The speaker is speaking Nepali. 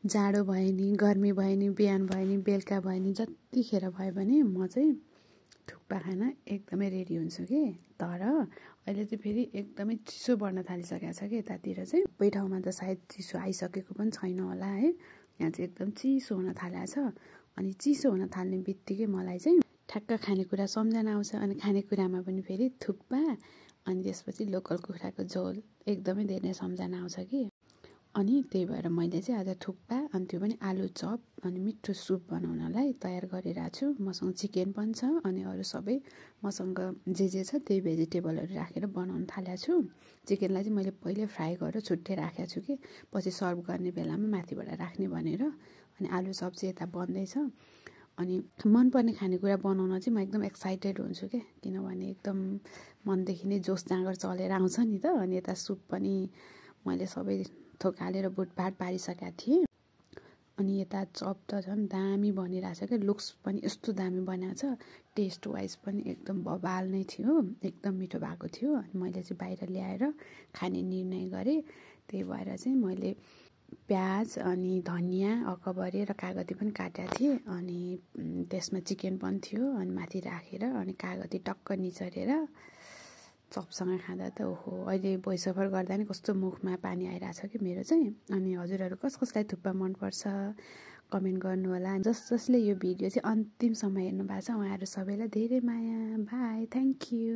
जाडो भयो नि गर्मी भयो नि बिहान भयो नि बेलुका भयो नि जतिखेर भयो भने म चाहिँ थुक्पा खान एकदमै रेडी हुन्छु कि तर अहिले चाहिँ फेरि एकदमै चिसो बढ्न थालिसकेको छ कि यतातिर चाहिँ सबै ठाउँमा त सायद चिसो आइसकेको पनि छैन होला है। यहाँ चाहिँ एकदम चिसो हुन थालेको छ अनि चिसो हुन थाल्ने बित्तिकै मलाई चाहिँ ठ्याक्क खानेकुरा सम्झना आउँछ अनि खानेकुरामा पनि फेरि थुक्पा अनि त्यसपछि लोकल कुखुराको झोल एकदमै धेरै सम्झना आउँछ कि अनि त्यही भएर मैले चाहिँ आज थुक्पा अनि त्यो पनि आलु चप अनि मिठो सुप बनाउनलाई तयार गरिरहेको छु। मसँग चिकन पनि छ अनि अरू सबै मसँग जे छ त्यही भेजिटेबलहरू राखेर बनाउन थालेको छु। चिकनलाई चाहिँ मैले पहिले फ्राई गरेर छुट्टै राखेको छु कि पछि सर्भ गर्ने बेलामा माथिबाट राख्ने भनेर। अनि आलु चप चाहिँ यता बन्दैछ अनि मनपर्ने खानेकुरा बनाउन चाहिँ म एकदम एक्साइटेड हुन्छु क्या किनभने एकदम मनदेखि नै जोस जाँगर चलेर आउँछ नि त। अनि यता सुप पनि मैले सबै थोक हालेर बुटभाट पारिसकेको थिएँ अनि यता चप त झन् दामी बनिरहेछ क्या लुक्स पनि यस्तो दामी बनाएको छ टेस्ट वाइज पनि एकदम बबाल नै थियो एकदम मिठो भएको थियो। अनि मैले चाहिँ बाहिर ल्याएर खाने निर्णय गरेँ। त्यही भएर चाहिँ मैले प्याज अनि धनियाँ अकबरे र कागती पनि काटेको थिएँ अनि त्यसमा चिकन पनि थियो अनि माथि राखेर अनि कागती टक्क निचरेर चपसँग खाँदा त ओहो अहिले भोइस ओभर गर्दा नि कस्तो मुखमा पानी आइरहेछ कि मेरो चाहिँ। अनि हजुरहरू कसलाई थुक्पा मनपर्छ कमेन्ट गर्नु होला। जसले यो भिडियो चाहिँ अन्तिमसम्म हेर्नु भएको छ उहाँहरू सबैलाई धेरै माया बाई थ्याङ्क यू।